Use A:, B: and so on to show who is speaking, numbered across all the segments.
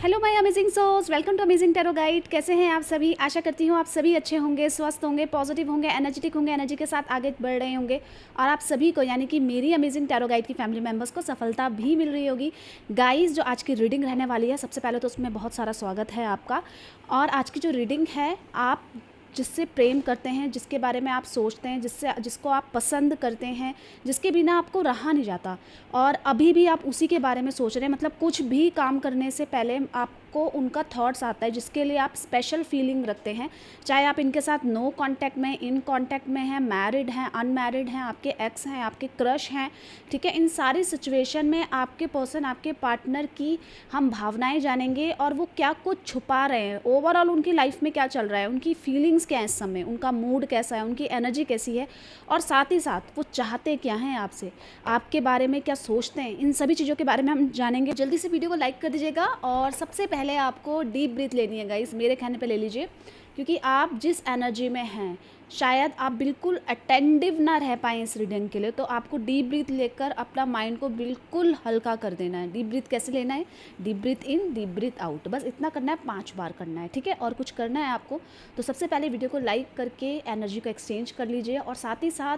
A: Hello my amazing souls, welcome to amazing tarot guide. कैसे हैं आप सभी? आशा करती हूँ आप सभी अच्छे होंगे, स्वस्थ होंगे, पॉजिटिव होंगे, एनर्जेटिक होंगे, एनर्जी के साथ आगे बढ़ रहे होंगे और आप सभी को यानी कि मेरी अमेजिंग टैरो गाइड की फैमिली मेम्बर्स को सफलता भी मिल रही होगी। गाइस, जो आज की रीडिंग रहने वाली है, सबसे पहले तो उसमें बहुत सारा स्वागत है आपका। और आज की जो रीडिंग है, आप जिससे प्रेम करते हैं, जिसके बारे में आप सोचते हैं, जिसको आप पसंद करते हैं, जिसके बिना आपको रहा नहीं जाता और अभी भी आप उसी के बारे में सोच रहे हैं, मतलब कुछ भी काम करने से पहले आपको उनका थॉट्स आता है, जिसके लिए आप स्पेशल फीलिंग रखते हैं। चाहे आप इनके साथ नो कांटेक्ट में, इन कांटेक्ट में हैं, मैरिड हैं, अनमैरिड हैं, आपके एक्स हैं, आपके क्रश हैं, ठीक है। इन सारी सिचुएशन में आपके पर्सन, आपके पार्टनर की हम भावनाएं जानेंगे और वो क्या कुछ छुपा रहे हैं, ओवरऑल उनकी लाइफ में क्या चल रहा है, उनकी फीलिंग्स क्या है इस समय, उनका मूड कैसा है, उनकी एनर्जी कैसी है और साथ ही साथ वो चाहते क्या हैं आपसे, आपके बारे में क्या सोचते हैं। इन सभी चीज़ों के बारे में हम जानेंगे। जल्दी से वीडियो को लाइक कर दीजिएगा और सबसे पहले आपको डीप ब्रीथ लेनी है गाइस, मेरे कहने पे ले लीजिए, क्योंकि आप जिस एनर्जी में हैं शायद आप बिल्कुल अटेंटिव ना रह पाएँ इस रीडिंग के लिए, तो आपको डीप ब्रीथ लेकर अपना माइंड को बिल्कुल हल्का कर देना है। डीप ब्रीथ कैसे लेना है? डीप ब्रीथ इन, डीप ब्रीथ आउट, बस इतना करना है, 5 बार करना है, ठीक है। और कुछ करना है आपको तो सबसे पहले वीडियो को लाइक करके एनर्जी को एक्सचेंज कर लीजिए और साथ ही साथ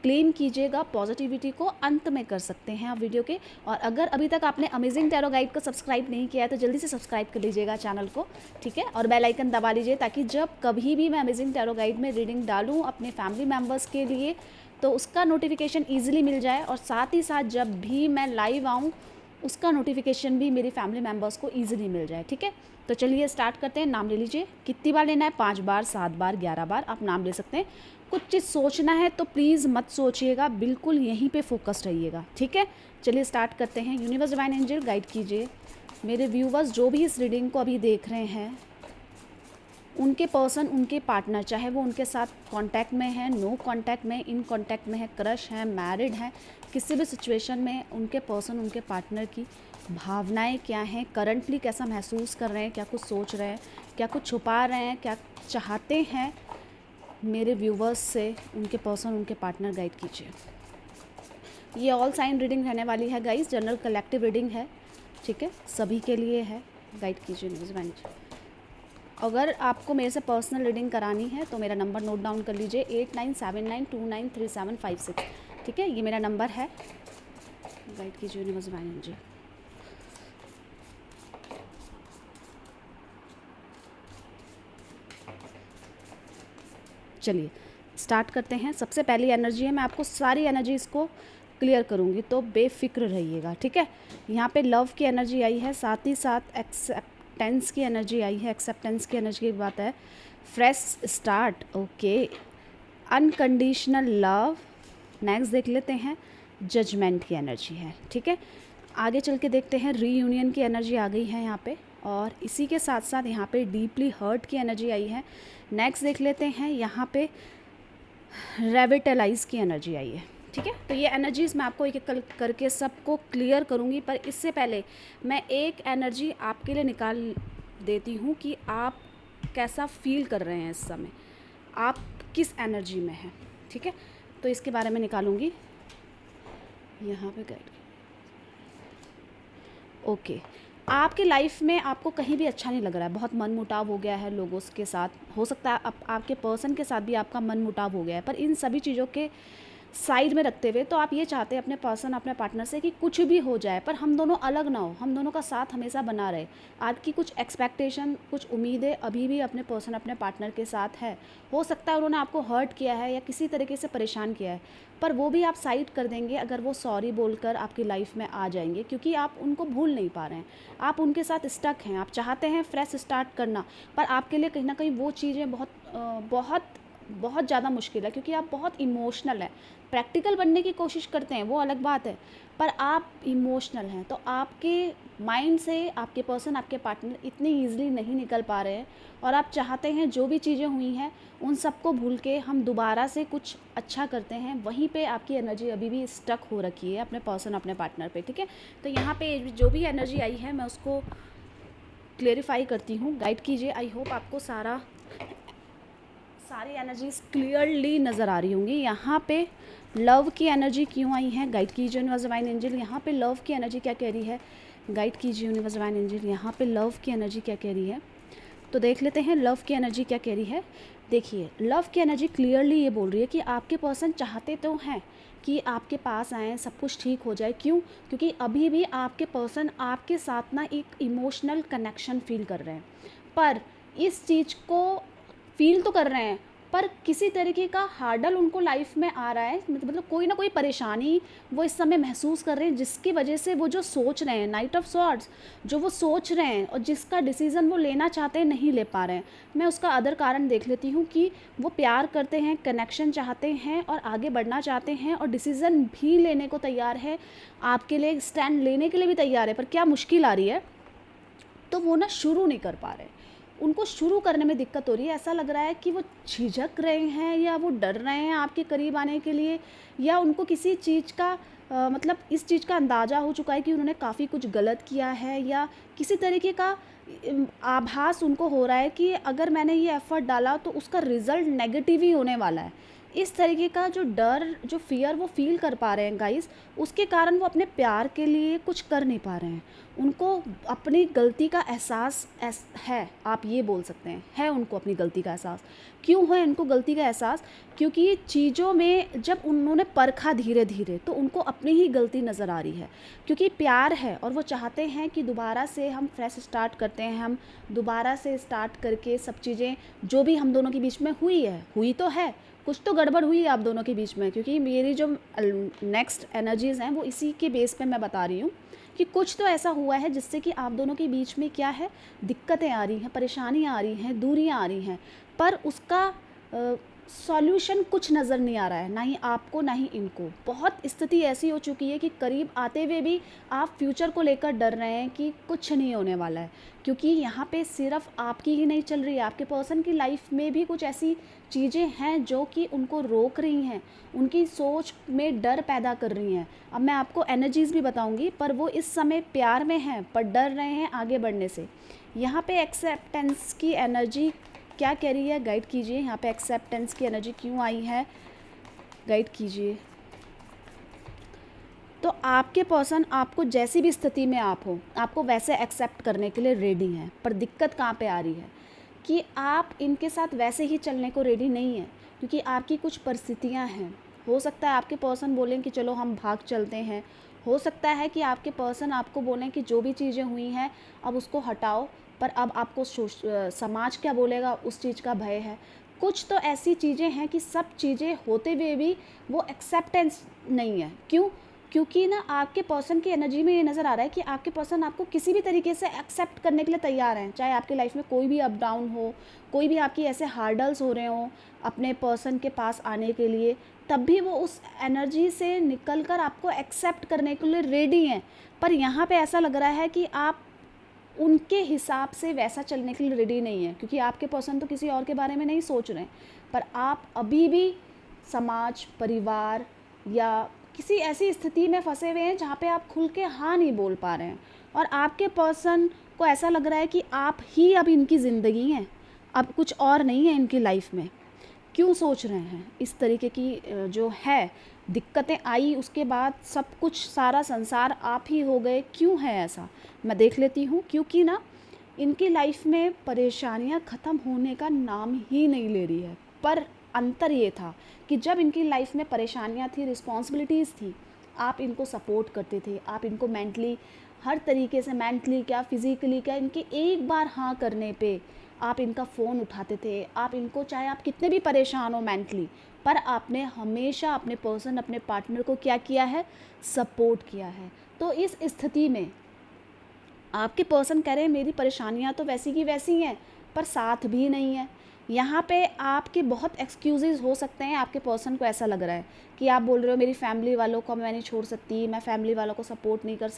A: क्लेम कीजिएगा पॉजिटिविटी को। अंत में कर सकते हैं आप वीडियो के। और अगर अभी तक आपने अमेजिंग टैरो गाइड को सब्सक्राइब नहीं किया है तो जल्दी से सब्सक्राइब कर लीजिएगा चैनल को, ठीक है। और बेल आइकन दबा लीजिए ताकि जब कभी भी मैं अमेजिंग टैरो गाइड में रीडिंग डालूँ अपने फैमिली मेम्बर्स के लिए तो उसका नोटिफिकेशन ईजिली मिल जाए और साथ ही साथ जब भी मैं लाइव आऊँ उसका नोटिफिकेशन भी मेरी फैमिली मेम्बर्स को ईजिली मिल जाए, ठीक है। तो चलिए स्टार्ट करते हैं। नाम ले लीजिए। कितनी बार लेना है? 5 बार, 7 बार, 11 बार आप नाम ले सकते हैं। कुछ चीज़ सोचना है तो प्लीज़ मत सोचिएगा, बिल्कुल यहीं पे फोकस रहिएगा, ठीक है। चलिए स्टार्ट करते हैं। यूनिवर्स डिवाइन एंजल गाइड कीजिए मेरे व्यूवर्स जो भी इस रीडिंग को अभी देख रहे हैं, उनके पर्सन, उनके पार्टनर, चाहे वो उनके साथ कांटेक्ट में है, नो कांटेक्ट में, इन कांटेक्ट में है, क्रश है, मैरिड है, किसी भी सिचुएशन में उनके पर्सन, उनके पार्टनर की भावनाएं क्या हैं, करंटली कैसा महसूस कर रहे हैं, क्या कुछ सोच रहे हैं, क्या कुछ छुपा रहे हैं, क्या चाहते हैं, मेरे व्यूवर्स से उनके पर्सन, उनके पार्टनर गाइड कीजिए। ये ऑल साइन रीडिंग रहने वाली है गाइस, जनरल कलेक्टिव रीडिंग है, ठीक है, सभी के लिए है। गाइड कीजिए न्यूज़। अगर आपको मेरे से पर्सनल रीडिंग करानी है तो मेरा नंबर नोट डाउन कर लीजिए, 8979293756, ठीक है, ये मेरा नंबर है। गाइड कीजिए यूनिवर्स डिवाइन एंजल। चलिए स्टार्ट करते हैं। सबसे पहली एनर्जी है, मैं आपको सारी एनर्जी इसको क्लियर करूँगी तो बेफिक्र रहिएगा, ठीक है। यहाँ पे लव की एनर्जी आई है, साथ ही साथ एक्सेप्टेंस की एनर्जी आई है। एक्सेप्टेंस की एनर्जी की बात है, fresh start, okay, unconditional love. Next देख लेते हैं, जजमेंट की एनर्जी है, ठीक है। आगे चल के देखते हैं, रीयूनियन की एनर्जी आ गई है यहाँ पे और इसी के साथ साथ यहाँ पे डीपली हर्ट की एनर्जी आई है। नेक्स्ट देख लेते हैं, यहाँ पे रेविटलाइज की एनर्जी आई है, ठीक है। तो ये एनर्जीज मैं आपको एक एक करके सबको क्लियर करूँगी, पर इससे पहले मैं एक एनर्जी आपके लिए निकाल देती हूँ कि आप कैसा फील कर रहे हैं इस समय, आप किस एनर्जी में हैं, ठीक है। तो इसके बारे में निकालूंगी यहाँ पे गाइड। ओके, आपकी लाइफ में आपको कहीं भी अच्छा नहीं लग रहा है, बहुत मन मुटाव हो गया है लोगों के साथ, हो सकता है आपके पर्सन के साथ भी आपका मन मुटाव हो गया है, पर इन सभी चीज़ों के साइड में रखते हुए तो आप ये चाहते हैं अपने पर्सन, अपने पार्टनर से कि कुछ भी हो जाए पर हम दोनों अलग ना हो, हम दोनों का साथ हमेशा बना रहे। आपकी कुछ एक्सपेक्टेशन, कुछ उम्मीदें अभी भी अपने पर्सन, अपने पार्टनर के साथ है। हो सकता है उन्होंने आपको हर्ट किया है या किसी तरीके से परेशान किया है, पर वो भी आप साइड कर देंगे अगर वो सॉरी बोलकर आपकी लाइफ में आ जाएंगे, क्योंकि आप उनको भूल नहीं पा रहे हैं, आप उनके साथ स्टक हैं। आप चाहते हैं फ्रेश स्टार्ट करना, पर आपके लिए कहीं ना कहीं वो चीज़ें बहुत ज़्यादा मुश्किल है, क्योंकि आप बहुत इमोशनल हैं। प्रैक्टिकल बनने की कोशिश करते हैं वो अलग बात है, पर आप इमोशनल हैं, तो आपके माइंड से आपके पर्सन, आपके पार्टनर इतनी ईजिली नहीं निकल पा रहे हैं और आप चाहते हैं जो भी चीज़ें हुई हैं उन सबको भूल के हम दोबारा से कुछ अच्छा करते हैं। वहीं पे आपकी एनर्जी अभी भी स्टक हो रखी है अपने पर्सन, अपने पार्टनर पे, ठीक है। तो यहाँ पे जो भी एनर्जी आई है मैं उसको क्लेरिफाई करती हूँ। गाइड कीजिए। आई होप आपको सारी एनर्जीज क्लियरली नज़र आ रही होंगी। यहाँ पे लव की एनर्जी क्यों आई है? गाइड कीजिए यूनिवर्स डिवाइन एंजल। यहाँ पे लव की एनर्जी क्या कह रही है? गाइड कीजिए यूनिवर्स डिवाइन एंजल, यहाँ पे लव की एनर्जी क्या कह रही है। तो देख लेते हैं लव की एनर्जी क्या कह रही है। देखिए, लव की एनर्जी क्लियरली ये बोल रही है कि आपके पर्सन चाहते तो हैं कि आपके पास आएँ, सब कुछ ठीक हो जाए। क्यों? क्योंकि अभी भी आपके पर्सन आपके साथ ना एक इमोशनल कनेक्शन फ़ील कर रहे हैं, पर इस चीज़ को फ़ील तो कर रहे हैं, पर किसी तरीके का हार्डल उनको लाइफ में आ रहा है, मतलब कोई ना कोई परेशानी वो इस समय महसूस कर रहे हैं, जिसकी वजह से वो जो सोच रहे हैं, नाइट ऑफ सॉर्ड्स, जो वो सोच रहे हैं और जिसका डिसीज़न वो लेना चाहते हैं नहीं ले पा रहे हैं। मैं उसका अदर कारण देख लेती हूँ कि वो प्यार करते हैं, कनेक्शन चाहते हैं और आगे बढ़ना चाहते हैं और डिसीज़न भी लेने को तैयार है, आपके लिए स्टैंड लेने के लिए भी तैयार है, पर क्या मुश्किल आ रही है, तो वो ना शुरू नहीं कर पा रहे। उनको शुरू करने में दिक्कत हो रही है। ऐसा लग रहा है कि वो झिझक रहे हैं या वो डर रहे हैं आपके करीब आने के लिए, या उनको किसी चीज़ का मतलब इस चीज़ का अंदाज़ा हो चुका है कि उन्होंने काफ़ी कुछ गलत किया है, या किसी तरीके का आभास उनको हो रहा है कि अगर मैंने ये एफ़र्ट डाला तो उसका रिज़ल्ट नेगेटिव ही होने वाला है। इस तरीके का जो डर, जो फ़ियर वो फ़ील कर पा रहे हैं गाइज़, उसके कारण वो अपने प्यार के लिए कुछ कर नहीं पा रहे हैं। उनको अपनी गलती का एहसास है, आप ये बोल सकते हैं, है उनको अपनी गलती का एहसास। क्यों है इनको गलती का एहसास? क्योंकि चीज़ों में जब उन्होंने परखा धीरे-धीरे, तो उनको अपनी ही गलती नज़र आ रही है। क्योंकि प्यार है और वो चाहते हैं कि दोबारा से हम फ्रेश स्टार्ट करते हैं, हम दोबारा से स्टार्ट करके सब चीज़ें जो भी हम दोनों के बीच में हुई तो है, कुछ तो गड़बड़ हुई है आप दोनों के बीच में। क्योंकि मेरी जो नेक्स्ट एनर्जीज़ हैं वो इसी के बेस पे मैं बता रही हूँ कि कुछ तो ऐसा हुआ है जिससे कि आप दोनों के बीच में क्या है, दिक्कतें आ रही हैं, परेशानियाँ आ रही हैं, दूरियाँ आ रही हैं, पर उसका सॉल्यूशन कुछ नज़र नहीं आ रहा है, ना ही आपको ना ही इनको। बहुत स्थिति ऐसी हो चुकी है कि करीब आते हुए भी आप फ्यूचर को लेकर डर रहे हैं कि कुछ नहीं होने वाला है। क्योंकि यहाँ पे सिर्फ आपकी ही नहीं चल रही है, आपके पर्सन की लाइफ में भी कुछ ऐसी चीज़ें हैं जो कि उनको रोक रही हैं, उनकी सोच में डर पैदा कर रही हैं। अब मैं आपको एनर्जीज़ भी बताऊंगी, पर वो इस समय प्यार में हैं पर डर रहे हैं आगे बढ़ने से। यहाँ पे एक्सेप्टेंस की एनर्जी क्या कह रही है, गाइड कीजिए। यहाँ पे एक्सेप्टेंस की एनर्जी क्यों आई है, गाइड कीजिए। तो आपके पर्सन आपको जैसी भी स्थिति में आप हो, आपको वैसे एक्सेप्ट करने के लिए रेडी हैं, पर दिक्कत कहाँ पे आ रही है कि आप इनके साथ वैसे ही चलने को रेडी नहीं हैं, क्योंकि आपकी कुछ परिस्थितियाँ हैं। हो सकता है आपके पर्सन बोलें कि चलो हम भाग चलते हैं, हो सकता है कि आपके पर्सन आपको बोलें कि जो भी चीज़ें हुई हैं अब उसको हटाओ, पर अब आपको समाज क्या बोलेगा उस चीज़ का भय है। कुछ तो ऐसी चीज़ें हैं कि सब चीज़ें होते हुए भी वो एक्सेप्टेंस नहीं है। क्यों? क्योंकि ना आपके पर्सन की एनर्जी में ये नज़र आ रहा है कि आपके पर्सन आपको किसी भी तरीके से एक्सेप्ट करने के लिए तैयार हैं। चाहे आपकी लाइफ में कोई भी अप डाउन हो, कोई भी आपकी ऐसे हार्डल्स हो रहे हों अपने पर्सन के पास आने के लिए, तब भी वो उस एनर्जी से निकल कर आपको एक्सेप्ट करने के लिए रेडी हैं। पर यहाँ पे ऐसा लग रहा है कि आप उनके हिसाब से वैसा चलने के लिए रेडी नहीं है, क्योंकि आपके पर्सन तो किसी और के बारे में नहीं सोच रहे हैं, पर आप अभी भी समाज, परिवार या किसी ऐसी स्थिति में फंसे हुए हैं जहाँ पे आप खुल के हाँ नहीं बोल पा रहे हैं। और आपके पर्सन को ऐसा लग रहा है कि आप ही अब इनकी ज़िंदगी हैं, अब कुछ और नहीं है इनकी लाइफ में। क्यों सोच रहे हैं इस तरीके की जो है दिक्कतें आई, उसके बाद सब कुछ सारा संसार आप ही हो गए, क्यों है ऐसा? मैं देख लेती हूँ। क्योंकि ना इनकी लाइफ में परेशानियाँ ख़त्म होने का नाम ही नहीं ले रही है। पर अंतर ये था कि जब इनकी लाइफ में परेशानियाँ थी, रिस्पॉन्सिबिलिटीज़ थी, आप इनको सपोर्ट करते थे, आप इनको मेंटली हर तरीके से, मेंटली क्या फिज़िकली क्या, इनके एक बार हाँ करने पे आप इनका फ़ोन उठाते थे। आप इनको, चाहे आप कितने भी परेशान हो मेंटली, पर आपने हमेशा अपने पर्सन, अपने पार्टनर को क्या किया है, सपोर्ट किया है। तो इस स्थिति में आपके पर्सन कह रहे हैं मेरी परेशानियां तो वैसी की वैसी हैं, पर साथ भी नहीं है। यहाँ पे आपके बहुत एक्सक्यूज़ेस हो सकते हैं। आपके पर्सन को ऐसा लग रहा है कि आप बोल रहे हो मेरी फैमिली वालों को मैं नहीं छोड़ सकती, मैं फैमिली वालों को सपोर्ट नहीं कर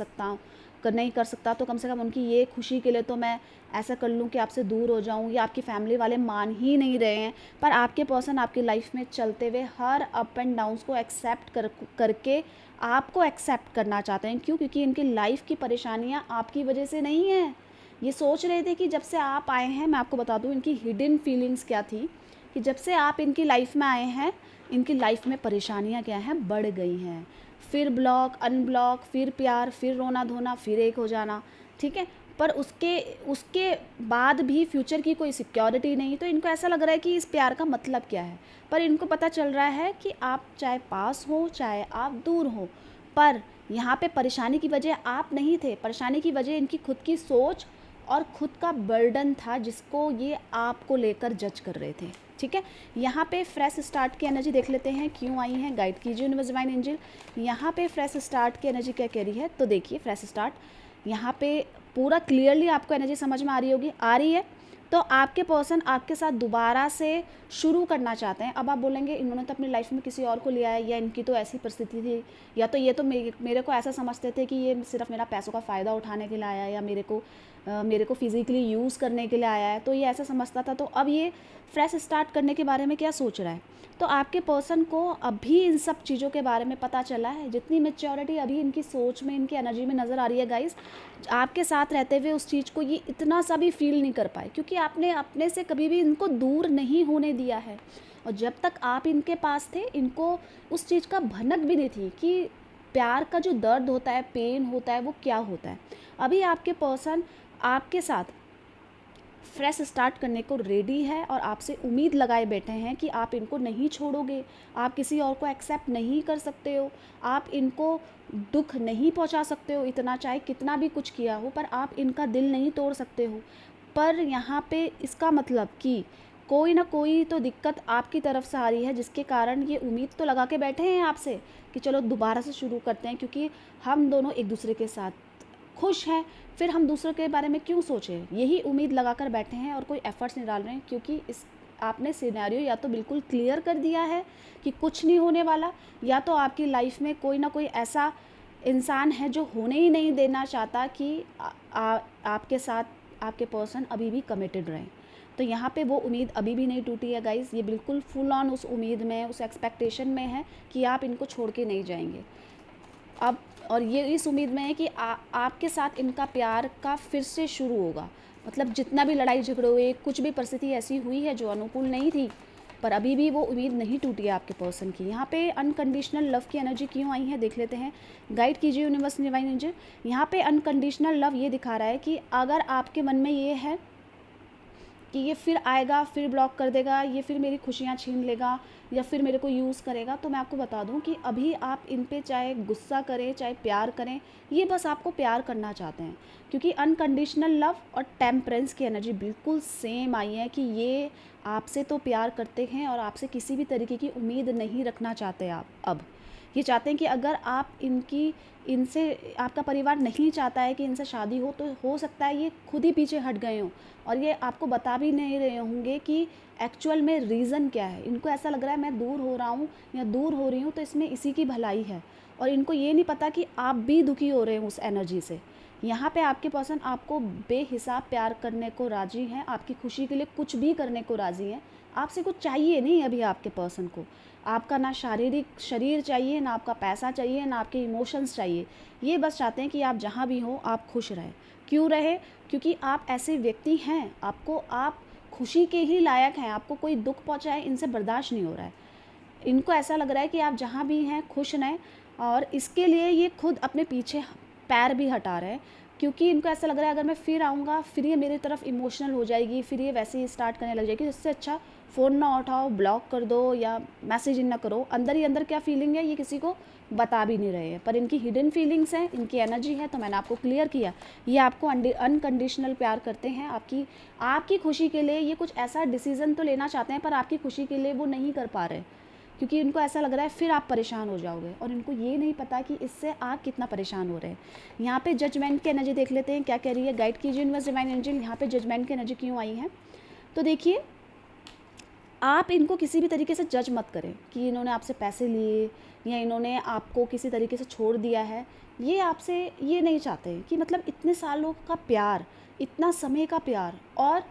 A: सकता, तो कम से कम उनकी ये खुशी के लिए तो मैं ऐसा कर लूँ कि आपसे दूर हो जाऊँ, या आपकी फैमिली वाले मान ही नहीं रहे हैं। पर आपके पर्सन आपकी लाइफ में चलते हुए हर अप एंड डाउन्स को एक्सेप्ट करके आपको एक्सेप्ट करना चाहते हैं। क्यों? क्योंकि इनकी लाइफ की परेशानियाँ आपकी वजह से नहीं हैं। ये सोच रहे थे कि जब से आप आए हैं, मैं आपको बता दूं इनकी हिडन फीलिंग्स क्या थी, कि जब से आप इनकी लाइफ में आए हैं, इनकी लाइफ में परेशानियां क्या हैं, बढ़ गई हैं। फिर ब्लॉक, अनब्लॉक, फिर प्यार, फिर रोना धोना, फिर एक हो जाना, ठीक है। पर उसके उसके बाद भी फ्यूचर की कोई सिक्योरिटी नहीं, तो इनको ऐसा लग रहा है कि इस प्यार का मतलब क्या है। पर इनको पता चल रहा है कि आप चाहे पास हो चाहे आप दूर हो, पर यहाँ पे परेशानी की वजह आप नहीं थे, परेशानी की वजह इनकी खुद की सोच और खुद का बर्डन था जिसको ये आपको लेकर जज कर रहे थे, ठीक है। यहाँ पे फ्रेश स्टार्ट की एनर्जी देख लेते हैं क्यों आई है, गाइड कीजिए यूनिवर्स डिवाइन एंजल। यहाँ पे फ्रेश स्टार्ट की एनर्जी क्या कह रही है, तो देखिए फ्रेश स्टार्ट यहाँ पे पूरा क्लियरली आपको एनर्जी समझ में आ रही होगी, आ रही है। तो आपके पर्सन आपके साथ दोबारा से शुरू करना चाहते हैं। अब आप बोलेंगे इन्होंने तो अपनी लाइफ में किसी और को लिया है, या इनकी तो ऐसी परिस्थिति थी, या तो ये तो मेरे को ऐसा समझते थे कि ये सिर्फ मेरा पैसों का फ़ायदा उठाने के लिए आया है, या मेरे को फिज़िकली यूज़ करने के लिए आया है, तो ये ऐसा समझता था। तो अब ये फ्रेश स्टार्ट करने के बारे में क्या सोच रहा है, तो आपके पर्सन को अभी इन सब चीज़ों के बारे में पता चला है। जितनी मैच्योरिटी अभी इनकी सोच में, इनकी एनर्जी में नज़र आ रही है गाइस, आपके साथ रहते हुए उस चीज़ को ये इतना सा भी फील नहीं कर पाए, क्योंकि आपने अपने से कभी भी इनको दूर नहीं होने दिया है। और जब तक आप इनके पास थे, इनको उस चीज़ का भनक भी नहीं थी कि प्यार का जो दर्द होता है, पेन होता है, वो क्या होता है। अभी आपके पर्सन आपके साथ फ्रेश स्टार्ट करने को रेडी है और आपसे उम्मीद लगाए बैठे हैं कि आप इनको नहीं छोड़ोगे, आप किसी और को एक्सेप्ट नहीं कर सकते हो, आप इनको दुख नहीं पहुंचा सकते हो, इतना चाहे कितना भी कुछ किया हो, पर आप इनका दिल नहीं तोड़ सकते हो। पर यहाँ पे इसका मतलब कि कोई ना कोई तो दिक्कत आपकी तरफ से आ रही है, जिसके कारण ये उम्मीद तो लगा के बैठे हैं आपसे कि चलो दोबारा से शुरू करते हैं, क्योंकि हम दोनों एक दूसरे के साथ खुश हैं, फिर हम दूसरों के बारे में क्यों सोचें, यही उम्मीद लगा कर बैठे हैं और कोई एफर्ट्स नहीं डाल रहे हैं। क्योंकि इस आपने सिनेरियो या तो बिल्कुल क्लियर कर दिया है कि कुछ नहीं होने वाला, या तो आपकी लाइफ में कोई ना कोई ऐसा इंसान है जो होने ही नहीं देना चाहता कि आपके साथ आपके पर्सन अभी भी कमिटेड रहें। तो यहाँ पे वो उम्मीद अभी भी नहीं टूटी है गाइज़, ये बिल्कुल फुल ऑन उस उम्मीद में, उस एक्सपेक्टेशन में है कि आप इनको छोड़ के नहीं जाएंगे अब। और ये इस उम्मीद में है कि आपके साथ इनका प्यार का फिर से शुरू होगा। मतलब जितना भी लड़ाई झगड़े हुए, कुछ भी परिस्थिति ऐसी हुई है जो अनुकूल नहीं थी, पर अभी भी वो उम्मीद नहीं टूटी है आपके पर्सन की। यहाँ पे अनकंडीशनल लव की एनर्जी क्यों आई है देख लेते हैं, गाइड कीजिए यूनिवर्स डिवाइन एंजल। यहाँ पे अनकंडीशनल लव ये दिखा रहा है कि अगर आपके मन में ये है कि ये फिर आएगा, फिर ब्लॉक कर देगा, ये फिर मेरी खुशियाँ छीन लेगा, या फिर मेरे को यूज़ करेगा, तो मैं आपको बता दूं कि अभी आप इन पे चाहे गुस्सा करें चाहे प्यार करें, ये बस आपको प्यार करना चाहते हैं। क्योंकि अनकंडीशनल लव और टेम्परेंस की एनर्जी बिल्कुल सेम आई है कि ये आपसे तो प्यार करते हैं और आपसे किसी भी तरीके की उम्मीद नहीं रखना चाहते आप। अब ये चाहते हैं कि अगर आप इनसे आपका परिवार नहीं चाहता है कि इनसे शादी हो, तो हो सकता है ये खुद ही पीछे हट गए हों, और ये आपको बता भी नहीं रहे होंगे कि एक्चुअल में रीज़न क्या है। इनको ऐसा लग रहा है मैं दूर हो रहा हूँ या दूर हो रही हूँ तो इसमें इसी की भलाई है, और इनको ये नहीं पता कि आप भी दुखी हो रहे हैं उस एनर्जी से। यहाँ पे आपके पर्सन आपको बेहिसाब प्यार करने को राज़ी हैं, आपकी खुशी के लिए कुछ भी करने को राज़ी हैं। आपसे कुछ चाहिए नहीं अभी आपके पर्सन को, आपका ना शारीरिक शरीर चाहिए, ना आपका पैसा चाहिए, ना आपके इमोशंस चाहिए। ये बस चाहते हैं कि आप जहाँ भी हो आप खुश रहें। क्यों रहे, क्योंकि आप ऐसे व्यक्ति हैं, आप खुशी के ही लायक हैं। आपको कोई दुख पहुँचाए इनसे बर्दाश्त नहीं हो रहा है। इनको ऐसा लग रहा है कि आप जहाँ भी हैं खुश रहें, और इसके लिए ये खुद अपने पीछे पैर भी हटा रहे हैं। क्योंकि इनको ऐसा लग रहा है अगर मैं फिर आऊँगा फिर ये मेरी तरफ इमोशनल हो जाएगी, फिर ये वैसे ही स्टार्ट करने लग जाएगी। इससे अच्छा फ़ोन ना उठाओ, ब्लॉक कर दो या मैसेज ना करो। अंदर ही अंदर क्या फीलिंग है ये किसी को बता भी नहीं रहे हैं, पर इनकी हिडन फीलिंग्स हैं, इनकी एनर्जी है। तो मैंने आपको क्लियर किया, ये आपको अनकंडीशनल प्यार करते हैं। आपकी खुशी के लिए ये कुछ ऐसा डिसीज़न तो लेना चाहते हैं, पर आपकी खुशी के लिए वो नहीं कर पा रहे, क्योंकि इनको ऐसा लग रहा है फिर आप परेशान हो जाओगे, और इनको ये नहीं पता कि इससे आप कितना परेशान हो रहे हैं। यहाँ पे जजमेंट की एनर्जी देख लेते हैं क्या कह रही है, गाइड कीजिए यूनिवर्स डिवाइन एंजल। यहाँ पे जजमेंट की एनर्जी क्यों आई है, तो देखिए आप इनको किसी भी तरीके से जज मत करें कि इन्होंने आपसे पैसे लिए या इन्होंने आपको किसी तरीके से छोड़ दिया है। ये आपसे ये नहीं चाहते कि मतलब इतने सालों का प्यार, इतना समय का प्यार, और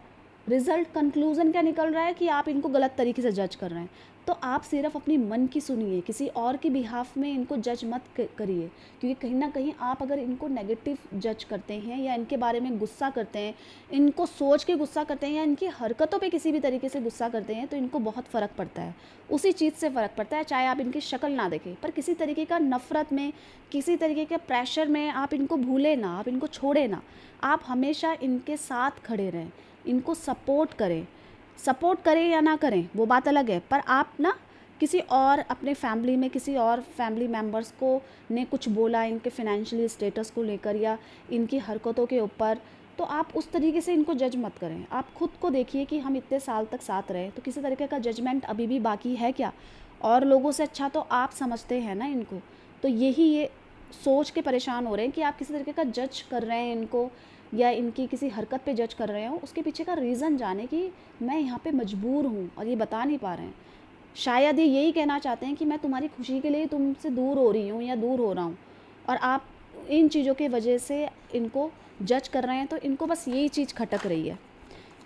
A: रिज़ल्ट कंक्लूज़न क्या निकल रहा है कि आप इनको गलत तरीके से जज कर रहे हैं। तो आप सिर्फ अपनी मन की सुनिए, किसी और के बिहाफ में इनको जज मत करिए, क्योंकि कहीं ना कहीं आप अगर इनको नेगेटिव जज करते हैं या इनके बारे में गुस्सा करते हैं, इनको सोच के गुस्सा करते हैं या इनकी हरकतों पे किसी भी तरीके से गुस्सा करते हैं, तो इनको बहुत फ़र्क पड़ता है। उसी चीज़ से फ़र्क पड़ता है, चाहे आप इनकी शक्ल ना देखें, पर किसी तरीके का नफ़रत में, किसी तरीके के प्रेशर में आप इनको भूलें ना, आप इनको छोड़ें ना। आप हमेशा इनके साथ खड़े रहें, इनको सपोर्ट करें या ना करें वो बात अलग है, पर आप ना किसी और अपने फैमिली में किसी और फैमिली मेम्बर्स को ने कुछ बोला इनके फाइनेंशियली स्टेटस को लेकर या इनकी हरकतों के ऊपर, तो आप उस तरीके से इनको जज मत करें। आप खुद को देखिए कि हम इतने साल तक साथ रहे, तो किसी तरीके का जजमेंट अभी भी बाकी है क्या? और लोगों से अच्छा तो आप समझते हैं ना इनको, तो यही ये सोच के परेशान हो रहे हैं कि आप किसी तरीके का जज कर रहे हैं इनको या इनकी किसी हरकत पे जज कर रहे हो। उसके पीछे का रीज़न जाने कि मैं यहाँ पे मजबूर हूँ और ये बता नहीं पा रहे हैं। शायद ये यही कहना चाहते हैं कि मैं तुम्हारी खुशी के लिए तुमसे दूर हो रही हूँ या दूर हो रहा हूँ, और आप इन चीज़ों की वजह से इनको जज कर रहे हैं, तो इनको बस यही चीज़ खटक रही है।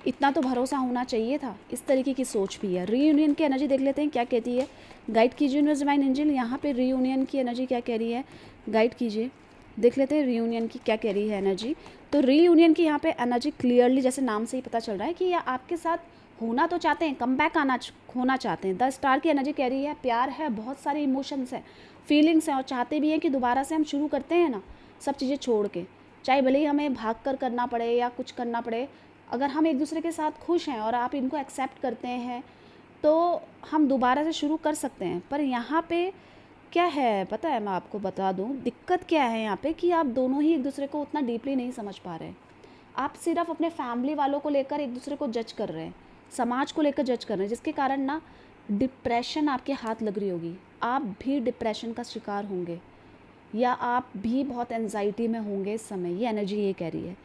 A: इतना तो भरोसा होना चाहिए था। इस तरीके की सोच भी है। रीयूनियन की एनर्जी देख लेते हैं क्या कहती है। गाइड कीजिए यूनिवर्स डिवाइन एंजल, यहाँ पे रीयूनियन की एनर्जी क्या कह रही है, गाइड कीजिए। देख लेते हैं रीयूनियन की क्या कह रही है एनर्जी। तो रीयूनियन की यहाँ पे एनर्जी क्लियरली, जैसे नाम से ही पता चल रहा है कि ये आपके साथ होना तो चाहते हैं, कम बैक होना चाहते हैं। द स्टार की एनर्जी कह रही है प्यार है, बहुत सारे इमोशंस हैं, फीलिंग्स हैं, और चाहते भी हैं कि दोबारा से हम शुरू करते हैं ना सब चीज़ें छोड़ के, चाहे भले ही हमें भाग कर करना पड़े या कुछ करना पड़े। अगर हम एक दूसरे के साथ खुश हैं और आप इनको एक्सेप्ट करते हैं, तो हम दोबारा से शुरू कर सकते हैं। पर यहाँ पे क्या है पता है, मैं आपको बता दूँ दिक्कत क्या है यहाँ पे, कि आप दोनों ही एक दूसरे को उतना डीपली नहीं समझ पा रहे हैं। आप सिर्फ अपने फैमिली वालों को लेकर एक दूसरे को जज कर रहे हैं, समाज को लेकर जज कर रहे हैं, जिसके कारण ना डिप्रेशन आपके हाथ लग रही होगी। आप भी डिप्रेशन का शिकार होंगे या आप भी बहुत एंजाइटी में होंगे इस समय, ये एनर्जी ये कह रही है।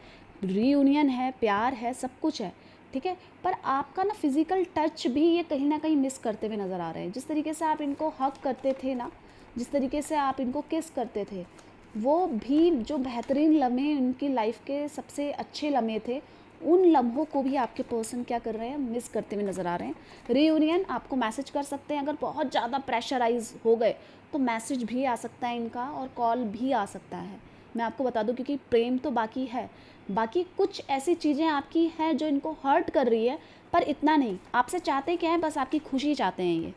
A: रीयूनियन है, प्यार है, सब कुछ है, ठीक है, पर आपका ना फिज़िकल टच भी ये कहीं ना कहीं मिस करते हुए नज़र आ रहे हैं। जिस तरीके से आप इनको हग करते थे ना, जिस तरीके से आप इनको किस करते थे, वो भी जो बेहतरीन लम्हे उनकी लाइफ के सबसे अच्छे लम्हे थे, उन लम्हों को भी आपके पर्सन क्या कर रहे हैं, मिस करते हुए नज़र आ रहे हैं। रीयूनियन आपको मैसेज कर सकते हैं, अगर बहुत ज़्यादा प्रेशराइज हो गए तो मैसेज भी आ सकता है इनका, और कॉल भी आ सकता है। मैं आपको बता दूं, क्योंकि प्रेम तो बाकी है, बाकी कुछ ऐसी चीज़ें आपकी हैं जो इनको हर्ट कर रही है, पर इतना नहीं। आपसे चाहते क्या है, बस आपकी खुशी चाहते हैं।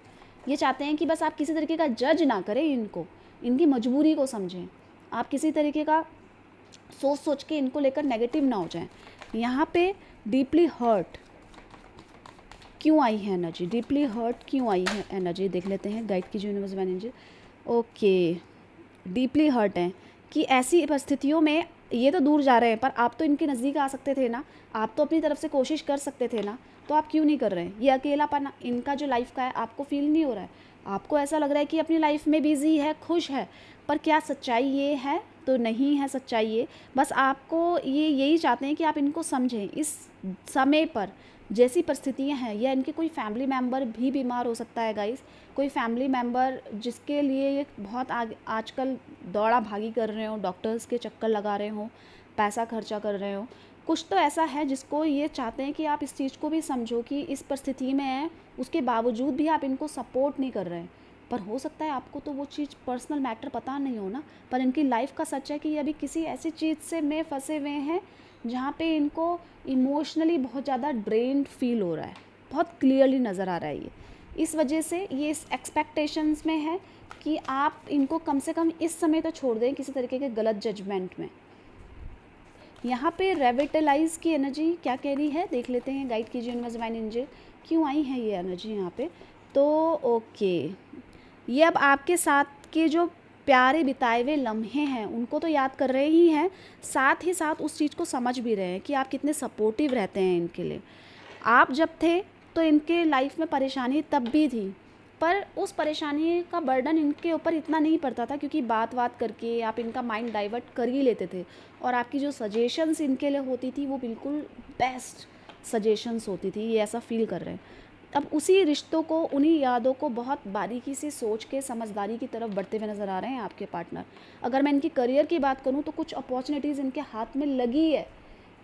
A: ये चाहते हैं कि बस आप किसी तरीके का जज ना करें इनको, इनकी मजबूरी को समझें, आप किसी तरीके का सोच के इनको लेकर नेगेटिव ना हो जाएं। यहाँ पे डीपली हर्ट क्यों आई है एनर्जी, डीपली हर्ट क्यों आई है एनर्जी, देख लेते हैं। गाइड की universe manager, okay, deeply hurt है कि ऐसी परिस्थितियों में ये तो दूर जा रहे हैं, पर आप तो इनके नज़दीक आ सकते थे ना, आप तो अपनी तरफ से कोशिश कर सकते थे ना, तो आप क्यों नहीं कर रहे हैं। ये अकेलापन इनका जो लाइफ का है आपको फील नहीं हो रहा है, आपको ऐसा लग रहा है कि अपनी लाइफ में बिजी है, खुश है, पर क्या सच्चाई ये है, तो नहीं है सच्चाई ये। बस आपको ये यही चाहते हैं कि आप इनको समझें इस समय पर जैसी परिस्थितियां हैं, या इनके कोई फैमिली मेम्बर भी बीमार हो सकता है गाइस, कोई फैमिली मेम्बर जिसके लिए ये बहुत आजकल दौड़ा भागी कर रहे हो, डॉक्टर्स के चक्कर लगा रहे हो, पैसा खर्चा कर रहे हो, कुछ तो ऐसा है जिसको ये चाहते हैं कि आप इस चीज़ को भी समझो कि इस परिस्थिति में है, उसके बावजूद भी आप इनको सपोर्ट नहीं कर रहे हैं। पर हो सकता है आपको तो वो चीज़ पर्सनल मैटर पता नहीं हो ना, पर इनकी लाइफ का सच है कि ये अभी किसी ऐसी चीज़ से में फंसे हुए हैं जहाँ पे इनको इमोशनली बहुत ज़्यादा ड्रेन्ड फील हो रहा है, बहुत क्लियरली नज़र आ रहा है ये। इस वजह से ये इस एक्सपेक्टेशंस में है कि आप इनको कम से कम इस समय तो छोड़ दें किसी तरीके के गलत जजमेंट में। यहाँ पे रेविटलाइज की एनर्जी क्या कह रही है, देख लेते हैं। गाइड कीजिए यूनिवर्स डिवाइन एंजल, क्यों आई है ये एनर्जी यहाँ पे। तो ओके, ये अब आपके साथ के जो प्यारे बिताए हुए लम्हे हैं उनको तो याद कर रहे ही हैं, साथ ही साथ उस चीज़ को समझ भी रहे हैं कि आप कितने सपोर्टिव रहते हैं इनके लिए। आप जब थे तो इनके लाइफ में परेशानी तब भी थी, पर उस परेशानी का बर्डन इनके ऊपर इतना नहीं पड़ता था, क्योंकि बात करके आप इनका माइंड डाइवर्ट कर ही लेते थे, और आपकी जो सजेशंस इनके लिए होती थी वो बिल्कुल बेस्ट सजेशंस होती थी, ये ऐसा फील कर रहे हैं। अब उसी रिश्तों को, उन्हीं यादों को बहुत बारीकी से सोच के समझदारी की तरफ बढ़ते हुए नज़र आ रहे हैं आपके पार्टनर। अगर मैं इनकी करियर की बात करूं तो कुछ अपॉर्चुनिटीज़ इनके हाथ में लगी है,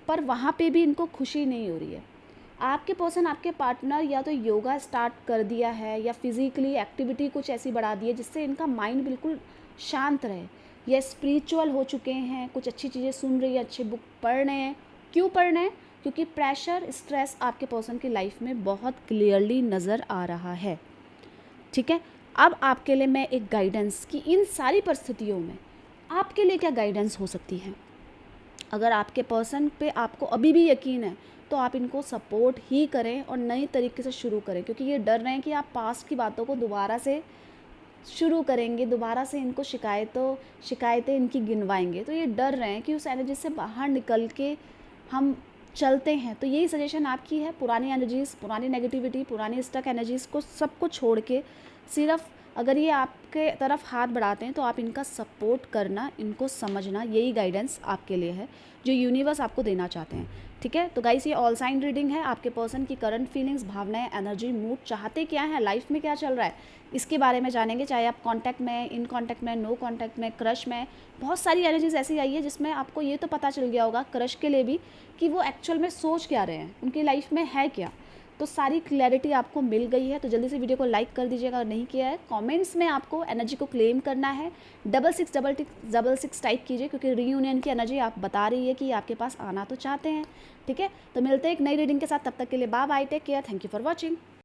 A: पर वहाँ पे भी इनको खुशी नहीं हो रही है। आपके पर्सन, आपके पार्टनर या तो योगा स्टार्ट कर दिया है या फिज़िकली एक्टिविटी कुछ ऐसी बढ़ा दी है जिससे इनका माइंड बिल्कुल शांत रहे, या स्पिरिचुअल हो चुके हैं, कुछ अच्छी चीज़ें सुन रही है, अच्छी बुक पढ़ रहे हैं। क्यों पढ़ रहे हैं? क्योंकि प्रेशर, स्ट्रेस आपके पर्सन की लाइफ में बहुत क्लियरली नज़र आ रहा है। ठीक है, अब आपके लिए मैं एक गाइडेंस कि इन सारी परिस्थितियों में आपके लिए क्या गाइडेंस हो सकती है। अगर आपके पर्सन पे आपको अभी भी यकीन है तो आप इनको सपोर्ट ही करें और नई तरीके से शुरू करें, क्योंकि ये डर रहे हैं कि आप पास्ट की बातों को दोबारा से शुरू करेंगे, दोबारा से इनको शिकायतें इनकी गिनवाएंगे। तो ये डर रहे हैं कि उस एनर्जी से बाहर निकल के हम चलते हैं। तो यही सजेशन आपकी है, पुरानी एनर्जीज़, पुरानी नेगेटिविटी, पुरानी स्टक एनर्जीज़ को सबको छोड़ के सिर्फ अगर ये आपके तरफ हाथ बढ़ाते हैं तो आप इनका सपोर्ट करना, इनको समझना, यही गाइडेंस आपके लिए है जो यूनिवर्स आपको देना चाहते हैं। ठीक है, तो गाइस ये ऑल साइन रीडिंग है। आपके पर्सन की करंट फीलिंग्स, भावनाएं, एनर्जी, मूड, चाहते क्या है, लाइफ में क्या चल रहा है, इसके बारे में जानेंगे। चाहे आप कांटेक्ट में, इन कांटेक्ट में, नो कांटेक्ट में, क्रश में, बहुत सारी एनर्जीज ऐसी आई है जिसमें आपको ये तो पता चल गया होगा क्रश के लिए भी कि वो एक्चुअल में सोच क्या रहे हैं, उनकी लाइफ में है क्या। तो सारी क्लैरिटी आपको मिल गई है। तो जल्दी से वीडियो को लाइक कर दीजिएगा अगर नहीं किया है। कमेंट्स में आपको एनर्जी को क्लेम करना है, 6666 टाइप कीजिए, क्योंकि रीयूनियन की एनर्जी आप बता रही है कि आपके पास आना तो चाहते हैं। ठीक है, तो मिलते हैं एक नई रीडिंग के साथ, तब तक के लिए bye bye, take care, thank you for watching.